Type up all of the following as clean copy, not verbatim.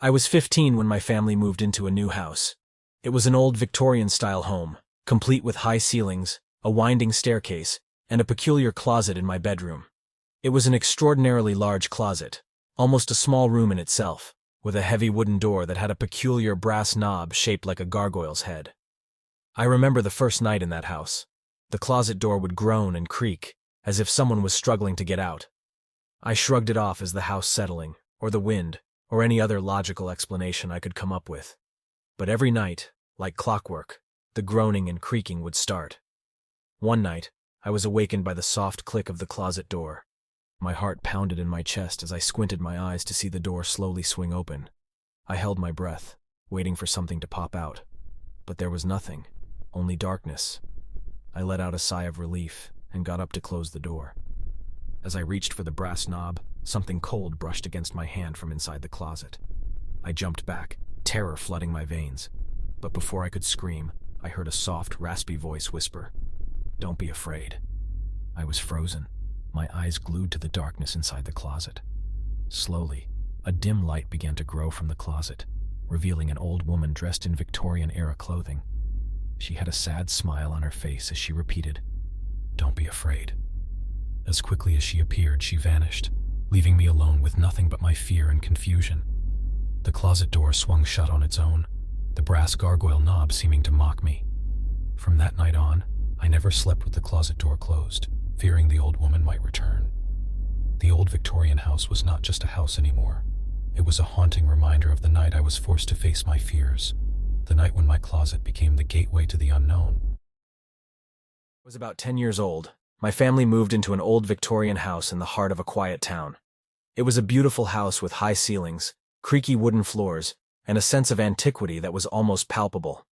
I was 15 when my family moved into a new house. It was an old Victorian-style home, complete with high ceilings, a winding staircase, and a peculiar closet in my bedroom. It was an extraordinarily large closet, almost a small room in itself, with a heavy wooden door that had a peculiar brass knob shaped like a gargoyle's head. I remember the first night in that house. The closet door would groan and creak, as if someone was struggling to get out. I shrugged it off as the house settling, or the wind, or any other logical explanation I could come up with. But every night, like clockwork, the groaning and creaking would start. One night, I was awakened by the soft click of the closet door. My heart pounded in my chest as I squinted my eyes to see the door slowly swing open. I held my breath, waiting for something to pop out. But there was nothing, only darkness. I let out a sigh of relief and got up to close the door. As I reached for the brass knob, something cold brushed against my hand from inside the closet. I jumped back, terror flooding my veins. But before I could scream, I heard a soft, raspy voice whisper, "Don't be afraid." I was frozen, my eyes glued to the darkness inside the closet. Slowly, a dim light began to grow from the closet, revealing an old woman dressed in Victorian-era clothing. She had a sad smile on her face as she repeated, "Don't be afraid." As quickly as she appeared, she vanished, leaving me alone with nothing but my fear and confusion. The closet door swung shut on its own, the brass gargoyle knob seeming to mock me. From that night on, I never slept with the closet door closed, fearing the old woman might return. The old Victorian house was not just a house anymore. It was a haunting reminder of the night I was forced to face my fears, the night when my closet became the gateway to the unknown. I was about 10 years old. My family moved into an old Victorian house in the heart of a quiet town. It was a beautiful house with high ceilings, creaky wooden floors, and a sense of antiquity that was almost palpable.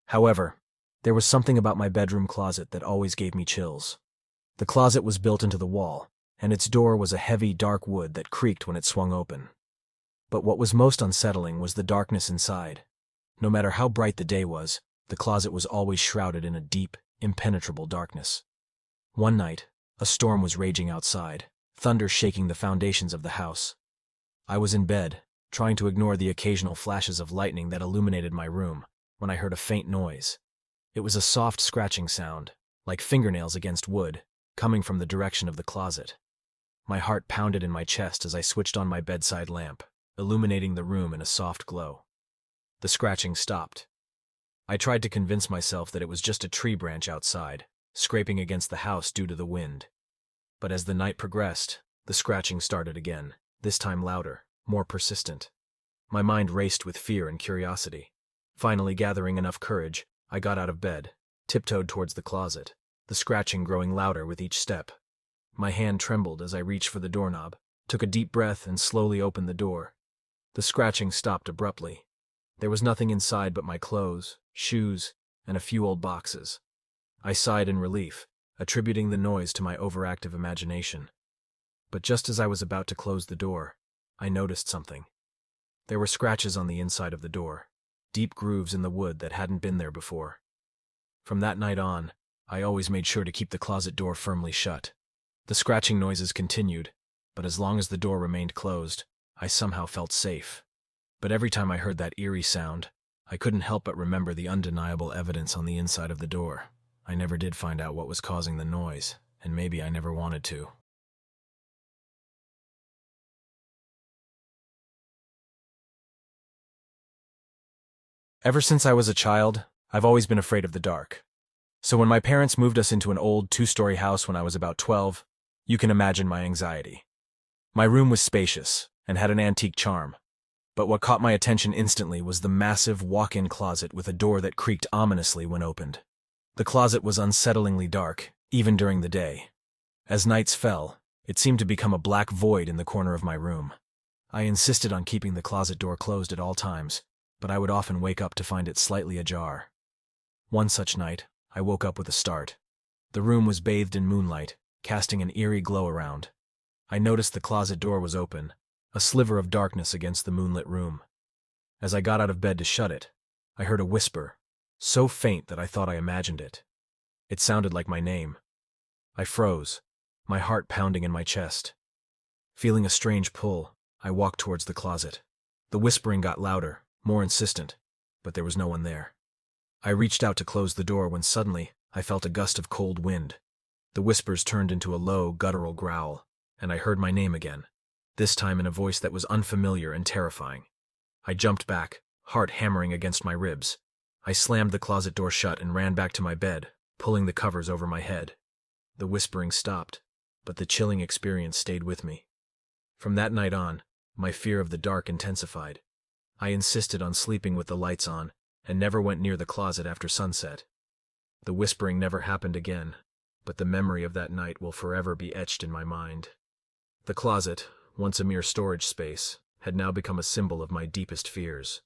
However, there was something about my bedroom closet that always gave me chills. The closet was built into the wall, and its door was a heavy, dark wood that creaked when it swung open. But what was most unsettling was the darkness inside. No matter how bright the day was, the closet was always shrouded in a deep, impenetrable darkness. One night, a storm was raging outside, thunder shaking the foundations of the house. I was in bed, trying to ignore the occasional flashes of lightning that illuminated my room, when I heard a faint noise. It was a soft scratching sound, like fingernails against wood, coming from the direction of the closet. My heart pounded in my chest as I switched on my bedside lamp, illuminating the room in a soft glow. The scratching stopped. I tried to convince myself that it was just a tree branch outside, scraping against the house due to the wind. But as the night progressed, the scratching started again, this time louder, more persistent. My mind raced with fear and curiosity. Finally gathering enough courage, I got out of bed, tiptoed towards the closet, the scratching growing louder with each step. My hand trembled as I reached for the doorknob, took a deep breath and slowly opened the door. The scratching stopped abruptly. There was nothing inside but my clothes, shoes, and a few old boxes. I sighed in relief, attributing the noise to my overactive imagination. But just as I was about to close the door, I noticed something. There were scratches on the inside of the door, deep grooves in the wood that hadn't been there before. From that night on, I always made sure to keep the closet door firmly shut. The scratching noises continued, but as long as the door remained closed, I somehow felt safe. But every time I heard that eerie sound, I couldn't help but remember the undeniable evidence on the inside of the door. I never did find out what was causing the noise, and maybe I never wanted to. Ever since I was a child, I've always been afraid of the dark. So when my parents moved us into an old two-story house when I was about 12, you can imagine my anxiety. My room was spacious and had an antique charm, but what caught my attention instantly was the massive walk-in closet with a door that creaked ominously when opened. The closet was unsettlingly dark, even during the day. As nights fell, it seemed to become a black void in the corner of my room. I insisted on keeping the closet door closed at all times, but I would often wake up to find it slightly ajar. One such night, I woke up with a start. The room was bathed in moonlight, casting an eerie glow around. I noticed the closet door was open, a sliver of darkness against the moonlit room. As I got out of bed to shut it, I heard a whisper, so faint that I thought I imagined it. It sounded like my name. I froze, my heart pounding in my chest. Feeling a strange pull, I walked towards the closet. The whispering got louder, more insistent, but there was no one there. I reached out to close the door when suddenly I felt a gust of cold wind. The whispers turned into a low, guttural growl, and I heard my name again, this time in a voice that was unfamiliar and terrifying. I jumped back, heart hammering against my ribs. I slammed the closet door shut and ran back to my bed, pulling the covers over my head. The whispering stopped, but the chilling experience stayed with me. From that night on, my fear of the dark intensified. I insisted on sleeping with the lights on, and never went near the closet after sunset. The whispering never happened again, but the memory of that night will forever be etched in my mind. The closet, once a mere storage space, had now become a symbol of my deepest fears.